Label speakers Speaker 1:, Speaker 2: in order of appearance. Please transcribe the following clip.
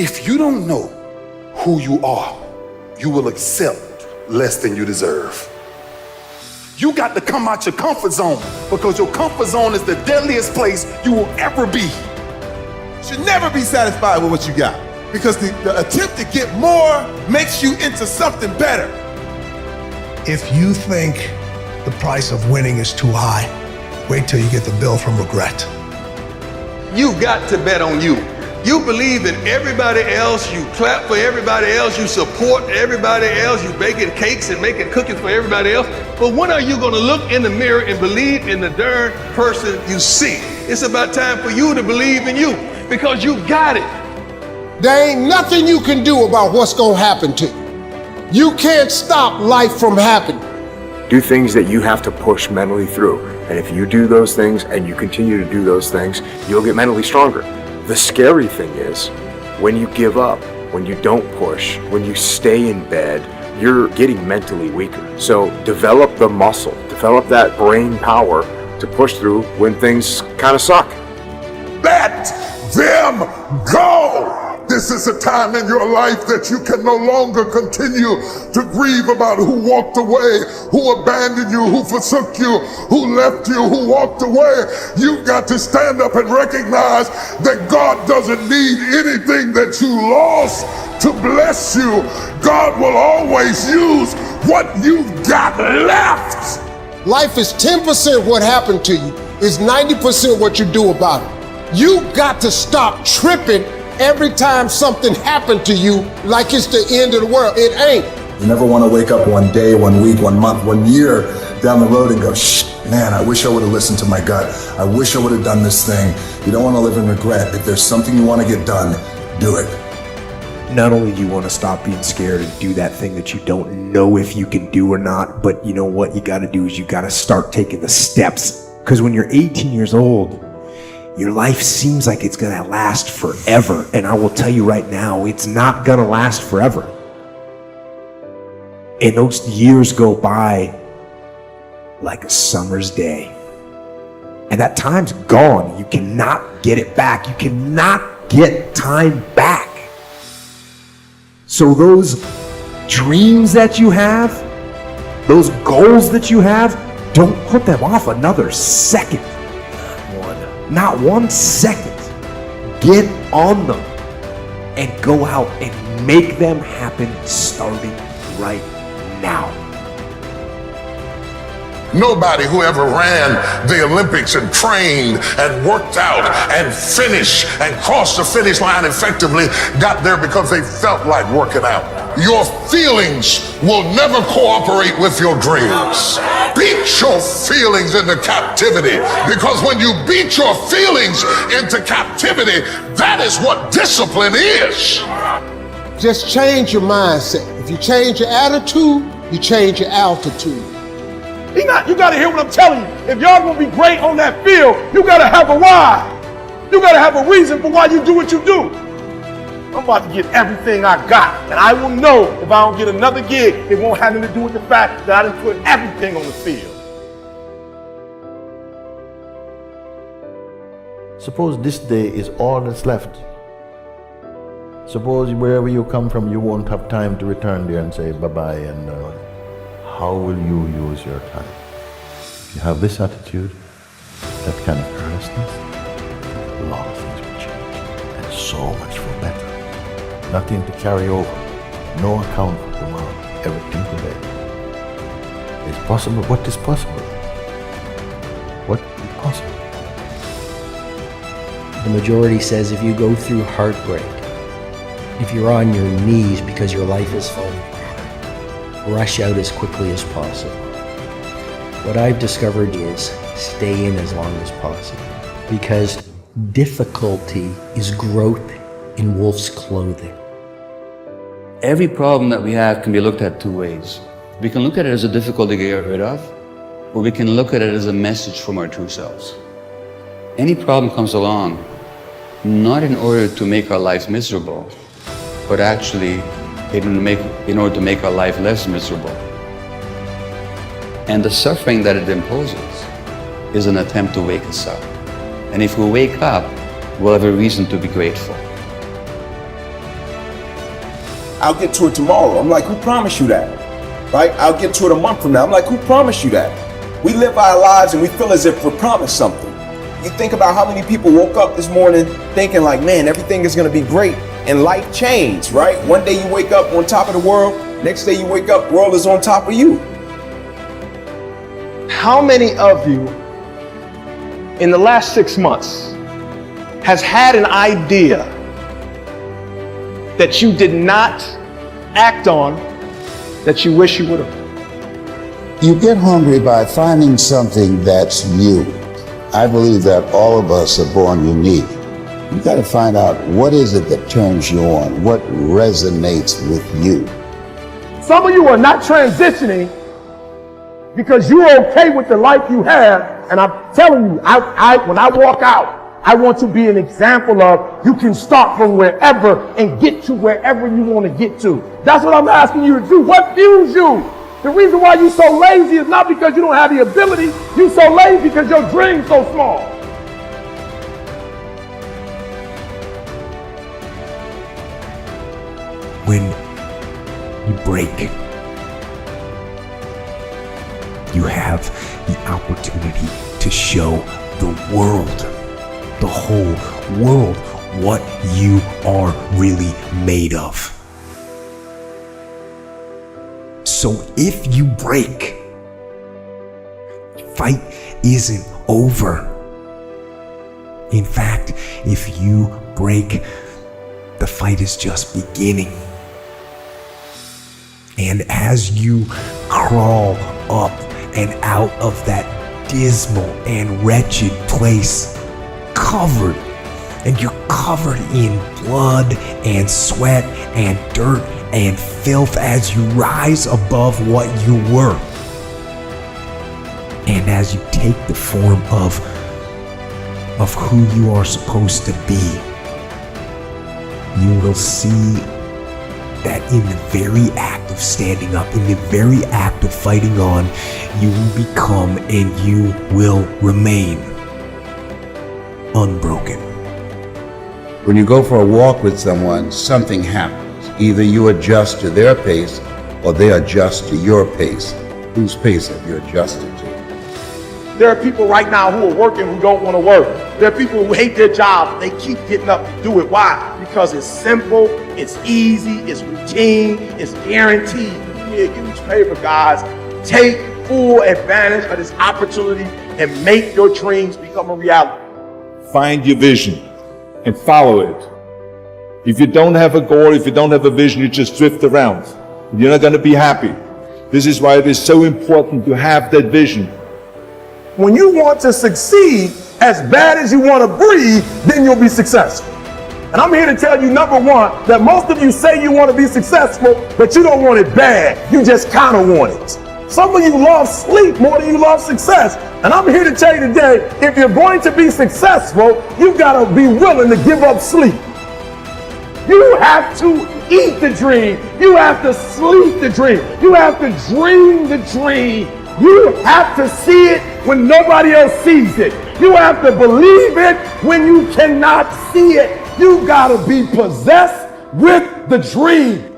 Speaker 1: If you don't know who you are, you will accept less than you deserve. You got to come out your comfort zone, because your comfort zone is the deadliest place you will ever be.
Speaker 2: You should never be satisfied with what you got, because the attempt to get more makes you into something better.
Speaker 3: If you think the price of winning is too high, wait till you get the bill from regret.
Speaker 4: You've got to bet on you. You believe in everybody else, you clap for everybody else, you support everybody else, you baking cakes and making cookies for everybody else. But when are you gonna look in the mirror and believe in the darn person you see? It's about time for you to believe in you, because you got it.
Speaker 5: There ain't nothing you can do about what's gonna happen to you. You can't stop life from happening.
Speaker 6: Do things that you have to push mentally through. And if you do those things and you continue to do those things, you'll get mentally stronger. The scary thing is, when you give up, when you don't push, when you stay in bed, you're getting mentally weaker. So develop the muscle, develop that brain power to push through when things kind of suck.
Speaker 7: Let them go! This is a time in your life that you can no longer continue to grieve about who walked away, who abandoned you, who forsook you, who left you, who walked away. You've got to stand up and recognize that God doesn't need anything that you lost to bless you. God will always use what you've got left.
Speaker 5: Life is 10% what happened to you, it's 90% what you do about it. You got to stop tripping every time something happened to you like it's the end of the world. It ain't.
Speaker 8: You never want to wake up one day, 1 week, 1 month, 1 year down the road and go, man, I wish I would have listened to my gut. I wish I would have done this thing. You don't want to live in regret. If there's something you want to get done, do it.
Speaker 9: Not only do you want to stop being scared and do that thing that you don't know if you can do or not, but you know what you got to do is you got to start taking the steps. Because when you're 18 years old, your life seems like it's gonna last forever. And I will tell you right now, it's not gonna last forever. And those years go by like a summer's day. And that time's gone. You cannot get it back. You cannot get time back. So those dreams that you have, those goals that you have, don't put them off another second. Not 1 second. Get on them and go out and make them happen starting right now.
Speaker 7: Nobody who ever ran the Olympics and trained and worked out and finished and crossed the finish line effectively got there because they felt like working out. Your feelings will never cooperate with your dreams. Beat your feelings into captivity, because when you beat your feelings into captivity, that is what discipline is.
Speaker 5: Just change your mindset. If you change your attitude, you change your altitude.
Speaker 10: You got to hear what I'm telling you. If y'all going to be great on that field, you got to have a why. You got to have a reason for why you do what you do. I'm about to get everything I got, and I will know if I don't get another gig, it won't have anything to do with the fact that I didn't put everything on the field.
Speaker 11: Suppose this day is all that's left. Suppose wherever you come from, you won't have time to return there and say bye-bye, and how will you use your time? If you have this attitude, that kind of earnestness, a lot of things will change, and so much for better. Nothing to carry over, no account for tomorrow, everything today. It's possible. What is possible? What is possible?
Speaker 12: The majority says if you go through heartbreak, if you're on your knees because your life is falling apart, rush out as quickly as possible. What I've discovered is stay in as long as possible, because difficulty is growth in wolf's clothing.
Speaker 13: Every problem that we have can be looked at 2 ways. We can look at it as a difficulty to get rid of, or we can look at it as a message from our true selves. Any problem comes along, not in order to make our lives miserable, but actually in order to make our life less miserable. And the suffering that it imposes is an attempt to wake us up. And if we wake up, we'll have a reason to be grateful.
Speaker 14: I'll get to it tomorrow. I'm like, who promised you that? Right? I'll get to it a month from now. I'm like, who promised you that? We live our lives and we feel as if we're promised something. You think about how many people woke up this morning thinking like, man, everything is gonna be great, and life changed, right? One day you wake up on top of the world, next day you wake up, the world is on top of you.
Speaker 10: How many of you in the last 6 months has had an idea that you did not act on that you wish you would have?
Speaker 15: You get hungry by finding something that's new. I believe that all of us are born unique. You got to find out what is it that turns you on, what resonates with you.
Speaker 10: Some of you are not transitioning because you're okay with the life you have. And I'm telling you, when I walk out, I want to be an example of you can start from wherever and get to wherever you want to get to. That's what I'm asking you to do. What fuels you? The reason why you're so lazy is not because you don't have the ability. You're so lazy because your dream's so small.
Speaker 9: When you break, you have the opportunity to show the world, the whole world, what you are really made of. So if you break, the fight isn't over. In fact, if you break, the fight is just beginning. And as you crawl up and out of that dismal and wretched place, covered, and you're covered in blood and sweat and dirt and filth as you rise above what you were. And as you take the form of who you are supposed to be, you will see that in the very act of standing up, in the very act of fighting on, you will become and you will remain unbroken.
Speaker 16: When you go for a walk with someone, something happens. Either you adjust to their pace or they adjust to your pace. Whose pace have you adjusted to?
Speaker 10: There are people right now who are working who don't want to work. There are people who hate their job. They keep getting up to do it. Why? Because it's simple, it's easy, it's routine, it's guaranteed. Yeah, give me this paper, guys. Take full advantage of this opportunity and make your dreams become a reality.
Speaker 17: Find your vision and follow it. If you don't have a goal, if you don't have a vision, you just drift around. You're not going to be happy. This is why it is so important to have that vision.
Speaker 10: When you want to succeed as bad as you want to breathe, then you'll be successful. And I'm here to tell you, number one, that most of you say you want to be successful, but you don't want it bad. You just kind of want it. Some of you love sleep more than you love success. And I'm here to tell you today, if you're going to be successful, you got to be willing to give up sleep. You have to eat the dream. You have to sleep the dream. You have to dream the dream. You have to see it when nobody else sees it. You have to believe it when you cannot see it. You gotta be possessed with the dream.